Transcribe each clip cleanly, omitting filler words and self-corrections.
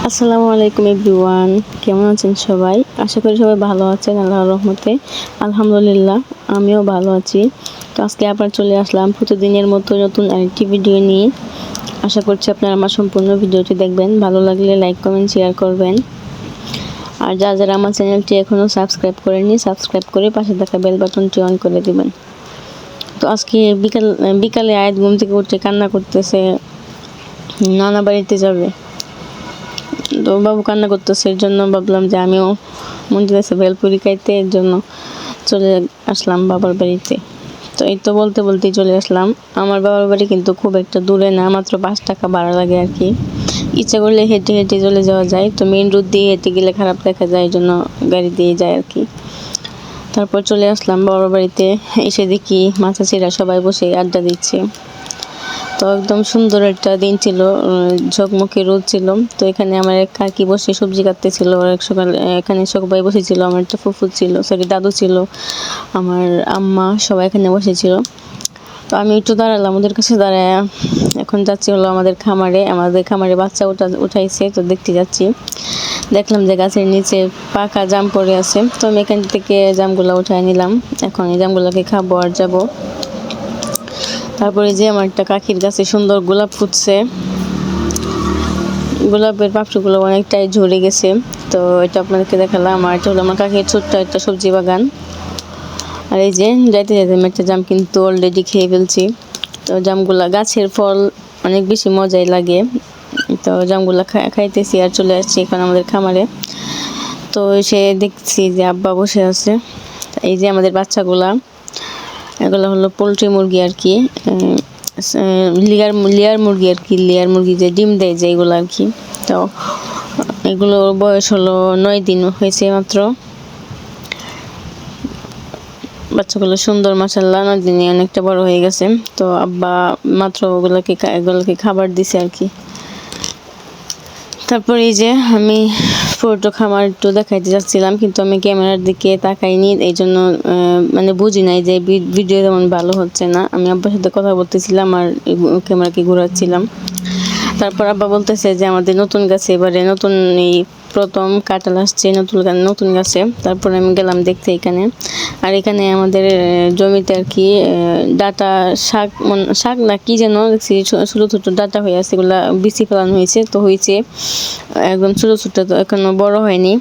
আসসালামু আলাইকুম এভরিওয়ান, কেমন আছেন সবাই? আশা করি সবাই ভালো আছেন আল্লাহর রহমতে। আলহামদুলিল্লাহ, আমিও ভালো আছি। তো আজকে আবার চলে আসলাম প্রতিদিনের মতো নতুন আরেকটি ভিডিও নিয়ে। আশা করছি আপনারা আমার সম্পূর্ণ ভিডিওটি দেখবেন। ভালো লাগলে লাইক কমেন্ট শেয়ার করবেন। আর যারা আমার চ্যানেলটি এখনও সাবস্ক্রাইব করেননি, সাবস্ক্রাইব করে পাশে থাকা বেল বাটনটি অন করে দিবেন। তো আজকে বিকালে আয়াত ঘুম থেকে উঠে কান্না করতেছে, নানা বাড়িতে যাবে। তো বাবু কান্না করতেছে, এর জন্য ভাবলাম যে আমিও মন চাইছে ভেলপুরি খাইতে, এর জন্য চলে আসলাম বাবার বাড়িতে। তো এই তো বলতে বলতেই চলে আসলাম। আমার বাবার বাড়ি কিন্তু খুব একটা দূরে না, মাত্র 5 টাকা ভাড়া লাগে আর কি। ইচ্ছা করলে হেঁটে হেঁটে চলে যাওয়া যায়। তো মেইন রোড দিয়ে হেঁটে গেলে খারাপ দেখা যায়, এই জন্য গাড়ি দিয়ে যায় আর কি। তারপর চলে আসলাম বাবার বাড়িতে। এসে দেখি মাচাচিরা সবাই বসে আড্ডা দিচ্ছে। তো একদম সুন্দর একটা দিন ছিল, ঝকমকে রোদ ছিল। তো এখানে আমার এক কাকি বসে সবজি কাটতেছিল, আর এক সকালে এখানে সবাই বসেছিল। আমার একটা ফুফু ছিল, সরি দাদু ছিল, আমার আম্মা, সবাই এখানে বসেছিল। তো আমি একটু দাঁড়ালাম ওদের কাছে, দাঁড়ায় এখন যাচ্ছি হলো আমাদের খামারে বাচ্চা উঠাইছে। তো দেখতে যাচ্ছি, দেখলাম যে গাছের নিচে পাকা জাম পড়ে আছে। তো আমি এখান থেকে জামগুলো উঠাই নিলাম। এখন এই জামগুলোকে খাবো আর যাবো। তারপরে যে আমার একটা কাকির গাছে সুন্দর গোলাপ ফুটছে, গোলাপের পাপড়িগুলো অনেকটাই ঝরে গেছে। তো এটা আপনাদেরকে দেখালাম। আর এটা হলো আমার কাকির ছোট্ট একটা সবজি বাগান। আর এই যে যাইতে যাইতে আমি একটা জাম কিন্তু অলরেডি খেয়ে ফেলছি। তো জামগুলা, গাছের ফল অনেক বেশি মজাই লাগে। তো জামগুলা খাইতেছি আর চলে আসছি এখন আমাদের খামারে। তো সে দেখছি যে আব্বা বসে আছে। এই যে আমাদের বাচ্চাগুলা, এগুলো হলো পোলট্রি মুরগি আর কি, লেয়ার মুরগি আর কি, লেয়ার মুরগি যে ডিম দেয় যে এগুলো আর কি। তো এগুলোর বয়স হলো 9 দিন হয়েছে মাত্র। বাচ্চাগুলো সুন্দর, মাশাআল্লাহ, 9 দিনে অনেকটা বড় হয়ে গেছে। তো আব্বা মাত্র এগুলোকে খাবার দিছে আর কি। তারপর এই যে আমি পুরোটা খামার একটু দেখাইতে যাচ্ছিলাম, কিন্তু আমি ক্যামেরার দিকে তাকাইনি, এই জন্য মানে বুঝি নাই যে ভিডিও তেমন ভালো হচ্ছে না। আমি আব্বার সাথে কথা বলতেছিলাম আর ক্যামেরাকে ঘোরাচ্ছিলাম। তারপর আব্বা বলতেছে যে আমাদের নতুন গাছে এবারে নতুন এই প্রথম কাঁঠাল আসছে নতুন গাছে। তারপর আমি গেলাম দেখতে এখানে। আর এখানে আমাদের জমিতে আর কি ডাটা শাক না কি যেন দেখছি, ছোটো ছোটো ডাটা হয়ে আছে, এগুলা বিচি ফেলানো হয়েছে। তো হয়েছে একদম ছোটো ছোটো, তো এখনো বড় হয়নি।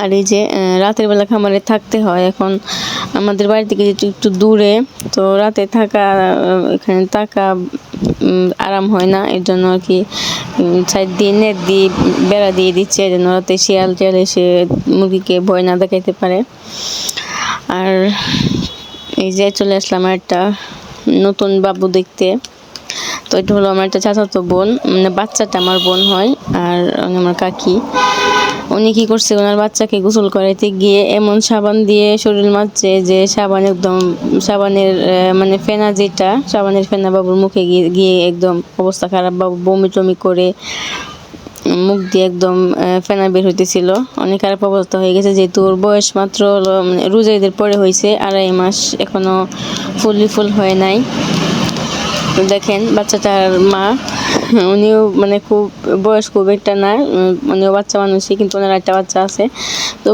আর এই যে রাতের বেলা খামারে থাকতে হয়। এখন আমাদের বাড়ি থেকে যেহেতু একটু দূরে, তো রাতে এখানে থাকা আরাম হয় না, এর জন্য আর কি সাইড দিয়ে নেট দিয়ে বেড়া দিয়ে দিচ্ছে, যেন রাতে শিয়াল টিয়াল এসে মুরগিকে ভয় না দেখাইতে পারে। আর এই যে চলে আসলাম একটা নতুন বাবু দেখতে। তো এটা হলো আমার একটা চাচাতো বোন, মানে বাচ্চাটা আমার বোন হয়। আর আমার কাকি, উনি কি করছে, ওনার বাচ্চাকে গোসল করাইতে গিয়ে এমন সাবান দিয়ে শরীর মাজছে যে সাবানের মানে ফেনা, যেটা সাবানের ফেনা বাবুর মুখে গিয়ে একদম অবস্থা খারাপ। বাবু বমি টমি করে মুখ দিয়ে একদম ফেনা বের হইতেছিল, অনেক খারাপ অবস্থা হয়ে গেছে। যেহেতু ওর বয়স মাত্র হলো মানে রোজা ঈদের পরে হয়েছে, 2.5 মাস, এখনো ফুল হয় নাই। দেখেন বাচ্চাটার মা, উনিও মানে বয়স খুব একটা না, উনিও বাচ্চা মানুষই, কিন্তু ওনার একটা বাচ্চা আছে। তো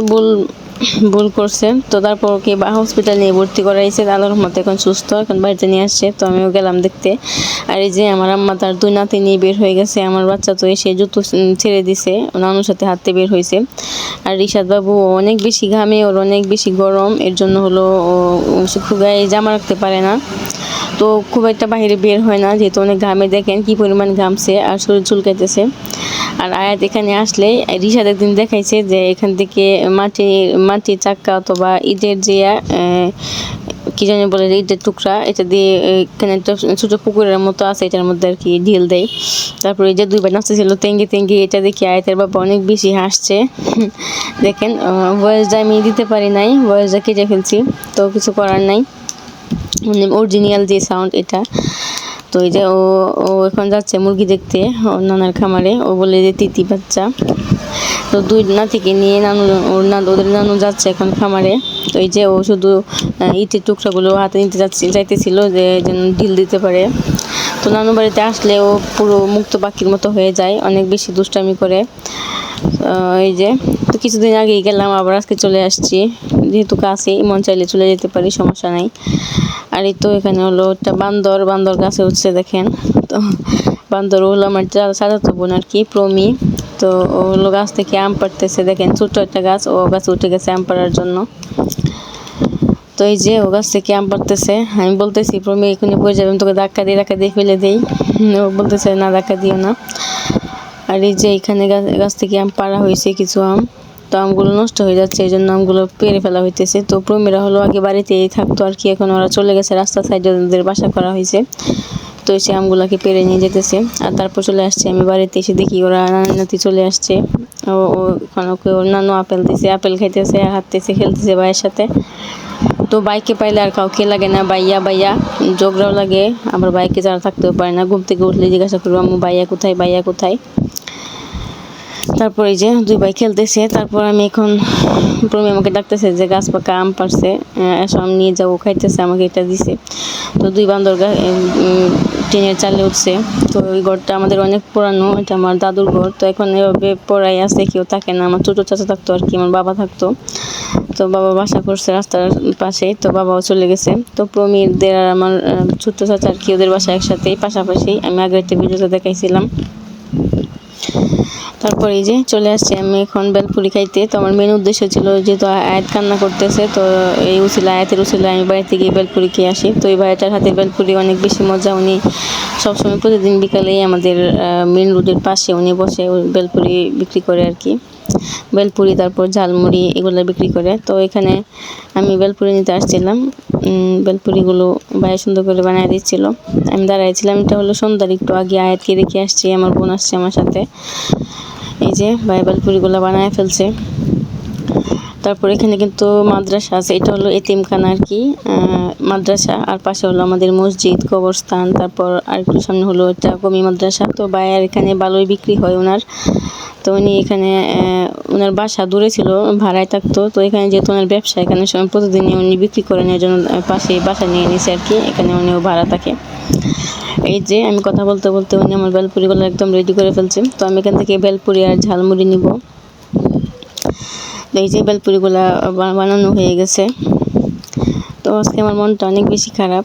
ভুল করছে। তো তারপর ওকে হসপিটাল নিয়ে ভর্তি করাইছে, আল্লাহর রহমতে এখন সুস্থ, এখন বাড়িতে নিয়ে আসছে। তো আমিও গেলাম দেখতে। আর এই যে আমার আম্মা তার 2 নাতি নিয়ে বের হয়ে গেছে। আমার বাচ্চা তো এসে জুতো ছেড়ে দিছে, নানুর সাথে হাঁটতে বের হয়েছে। আর রিশাদ বাবু অনেক বেশি ঘামে, ওর অনেক বেশি গরম, এর জন্য হলো ও গায়ে জামা রাখতে পারে না। তো খুব একটা বাইরে বের হয় না, যেহেতু অনেক ঘামে। দেখেন কি পরিমাণ ঘামছে আর শরীর চুলকাইতেছে। আর আয়াত এখানে আসলে রিশাদ একদিন দেখাইছে যে এখান থেকে মাটির চাক্কা অথবা ইটের যে কি জানি বলে, ইটের টুকরা, এটা দিয়ে এখানে একটা ছোটো পুকুরের মতো আছে, এটার মধ্যে আর কি ঢিল দেয়। তারপরে এই যে 2 বার নাচতেছিল তেঙ্গে, এটা দেখি আয়াতের বাবা অনেক বেশি হাসছে। দেখেন ভয়েসটা আমি দিতে পারি নাই, ভয়েসটা কেটে ফেলছি, তো কিছু করার নাই, মানে অরিজিনাল যে সাউন্ড এটা। তো এই যে ও এখন যাচ্ছে মুরগি দেখতে ওর নানার খামারে, ও বলে যে তিতি বাচ্চা। তো 2 নাতিকে নিয়ে ওদের নানু যাচ্ছে এখন খামারে। তো এই যে ও শুধু ইটের টুকরাগুলো হাতে নিতে চাইতেছিল, যে যেন ঢিল দিতে পারে। তো নানু বাড়িতে আসলে ও পুরো মুক্ত পাখির মতো হয়ে যায়, অনেক বেশি দুষ্টামি করে। এই যে তো কিছুদিন আগেই গেলাম, আবার আজকে চলে আসছি, যেহেতু কাছে মন চাইলে চলে যেতে পারি, সমস্যা নাই। আর এই তো এখানে হলো একটা বান্দর গাছে উঠছে দেখেন। তো বান্দর হলো আমার চাচাতো বোন আর কি, প্রমি। তো ও হলো গাছ থেকে আম পাড়তেছে, দেখেন ছোট্ট একটা গাছ, ও গাছে উঠে গেছে আম পাড়ার জন্য। তো এই যে ও গাছ থেকে আম পাড়তেছে, আমি বলতেছি প্রমি এখানে পড়ে যাবে, তোকে ধাক্কা দিয়ে ফেলে দেই। ও বলতেছে না, ধাক্কা দিও না। আর এই যে এখানে গাছ থেকে আম পাড়া হয়েছে কিছু আম, তো আমগুলো নষ্ট হয়ে যাচ্ছে, এই জন্য আমগুলো পেড়ে ফেলা হইতেছে। তো প্রমিরা হলো আগে বাড়িতেই থাকতো আর কি, এখন ওরা চলে গেছে, রাস্তার সাইডে ওদের বাসা করা হয়েছে। তো সে আমগুলাকে পেড়ে নিয়ে যেতেছে। আর তারপর চলে আসছে আমি বাড়িতে, এসে দেখি ওরা নাতি নাতি চলে আসছে। ওকে ওর নানু আপেল দিছে, আপেল খাইতেছে, হাঁটতেছে, খেলতেছে ভাইয়ের সাথে। তো বাইকে পাইলে আর কাউকে লাগে না বাইয়া বাইয়া, ঝগড়াও লাগে, আবার বাইকে যারা থাকতেও পারে না, ঘুম থেকে উঠলে জিজ্ঞাসা করবো আম্মু বাইয়া কোথায়, বাইয়া কোথায়। তারপর এই যে দুই ভাই খেলতেছে। তারপর আমি এখন প্রমি আমাকে ডাকতেছে যে গাছ পাকা আম পারছে, এসো আম নিয়ে যাবো, খাইতেছে, আমাকে এটা দিছে। তো দুই বান্দর টিনের চালে উঠছে। তো ওই ঘরটা আমাদের অনেক পুরানো, এটা আমার দাদুর ঘর। তো এখন এভাবে পড়াই আছে, কেউ থাকে না, আমার ছোটো চাচা থাকতো আর কি, আমার বাবা থাকতো। তো বাবা বাসা করছে রাস্তার পাশে, তো বাবাও চলে গেছে। তো প্রমিরদের আর আমার ছোট্ট চাচা আর কি, ওদের বাসা একসাথেই পাশাপাশি, আমি আগের একটা ভিডিওতে দেখাইছিলাম। তারপর এই যে চলে আসছি আমি এখন বেলপুরি খাইতে। তো আমার মেন উদ্দেশ্য ছিল, যেহেতু আয়াত কান্না করতেছে, তো এই আয়াতের উসিলা আমি বাড়িতে গিয়ে বেলপুরি খেয়ে আসি। তো এই ভাইটার হাতে বেলপুরি অনেক বেশি মজা, উনি সবসময় প্রতিদিন বিকালেই আমাদের মেন রোডের পাশে উনি বসে বেলপুরি বিক্রি করে আর কি, বেলপুরি তারপর ঝালমুড়ি এগুলো বিক্রি করে। তো এখানে আমি বেলপুরি নিতে আসছিলাম, বেলপুরিগুলো ভাইয়া সুন্দর করে বানিয়ে দিচ্ছিল, আমি দাঁড়াইছিলাম। এটা হলো সন্ধ্যার একটু আগে, আয়াতকে রেখে আসছি, আমার বোন আসছে আমার সাথে। এই যে ভাই বেলপুরিগুলো বানায় ফেলছে। তারপর এখানে কিন্তু মাদ্রাসা আছে, এটা হলো এতিমখানা আর কি, মাদ্রাসা। আর পাশে হলো আমাদের মসজিদ, কবরস্থান। তারপর আর একটু সামনে হলো এটা কমি মাদ্রাসা। তো ভাইয়ার এখানে ভালোই বিক্রি হয় ওনার। তো উনি এখানে ওনার বাসা দূরে ছিল, ভাড়ায় থাকতো। তো এখানে যেহেতু ওনার ব্যবসা, এখানে প্রতিদিনই উনি বিক্রি করেন, এর জন্য পাশে বাসা নিয়ে নিছে আর কি, এখানে উনিও ভাড়া থাকে। এই যে আমি কথা বলতে বলতে উনি আমার বেলপুরিগুলো একদম রেডি করে ফেলছে। তো আমি এখান থেকে বেলপুরি আর ঝালমুড়ি নিব। এই যে বেলপুরিগুলো বানানো হয়ে গেছে। তো আজকে আমার মনটা অনেক বেশি খারাপ,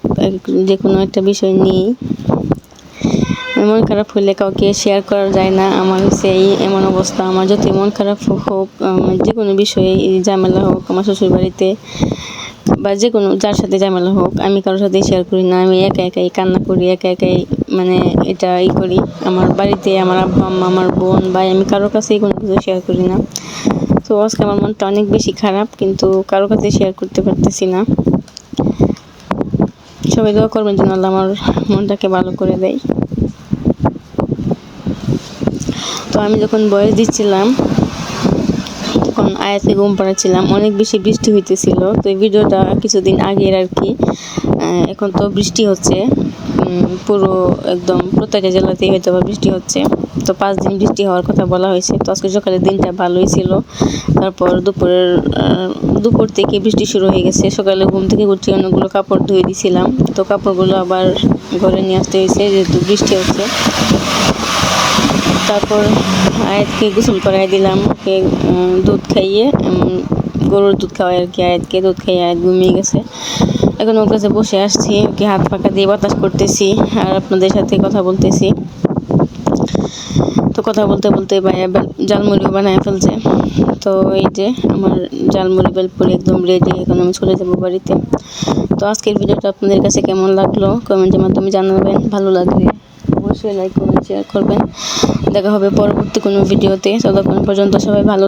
যে কোনো একটা বিষয় নিয়েই মন খারাপ হলে কাউকে শেয়ার করা যায় না। আমার সেই এমন অবস্থা, আমার যতই মন খারাপ হোক, যে কোনো বিষয়ে ঝামেলা হোক, আমার শ্বশুর বাড়িতে বা যে কোনো যার সাথে ঝামেলা হোক, আমি কারোর সাথে শেয়ার করি না। আমি একা একাই কান্না করি, একা একাই মানে এটা করি। আমার বাড়িতে আমার আব্বা আম্মা, আমার বোন ভাই, আমি কারোর কাছেই কোনো কিছু শেয়ার করি না। তো আজকে আমার মনটা অনেক বেশি খারাপ, কিন্তু কারোর কাছে শেয়ার করতে পারতেছি না। সবাই দোয়া করবেন যেন আল্লাহ আমার মনটাকে ভালো করে দেয়। তো আমি যখন বয়স দিচ্ছিলাম তখন আয়াতকে ঘুম পাড়াচ্ছিলাম, অনেক বেশি বৃষ্টি হইতেছিল। তো এই ভিডিওটা কিছুদিন আগের আর কি। এখন তো বৃষ্টি হচ্ছে, পুরো একদম প্রত্যেকটা জেলাতেই হয়তো বা বৃষ্টি হচ্ছে। তো 5 দিন বৃষ্টি হওয়ার কথা বলা হয়েছে। তো আজকে সকালের দিনটা ভালোই ছিল। তারপর দুপুর থেকে বৃষ্টি শুরু হয়ে গেছে। সকালে ঘুম থেকে উঠে অনেকগুলো কাপড় ধুয়ে দিয়েছিলাম, তো কাপড়গুলো আবার ঘরে নিয়ে আসতে হয়েছে যেহেতু বৃষ্টি হচ্ছে। তারপর আয়াতকে গোসল করাই দিলাম, ওকে দুধ খাইয়ে, গরুর দুধ খাওয়াই আর কি, আয়াতকে দুধ খাইয়ে আয়াত ঘুমিয়ে গেছে। এখন ওর কাছে বসে আসছি, ওকে হাত পাখা দিয়ে বাতাস করতেছি আর আপনাদের সাথে কথা বলতেছি। তো কথা বলতে বলতে ভাইয়া ঝালমুড়িও বানায় ফেলছে। তো এই যে আমার ঝালমুড়ি বেলপুরি একদম রেডি, এখন আমি চলে যাবো বাড়িতে। তো আজকের ভিডিওটা আপনাদের কাছে কেমন লাগলো কমেন্টের মাধ্যমে জানাবেন, ভালো লাগলে অবশ্যই লাইক কমেন্ট শেয়ার করবেন। দেখা হবে পরবর্তী কোনো ভিডিওতে, ততক্ষণ পর্যন্ত সবাই ভালো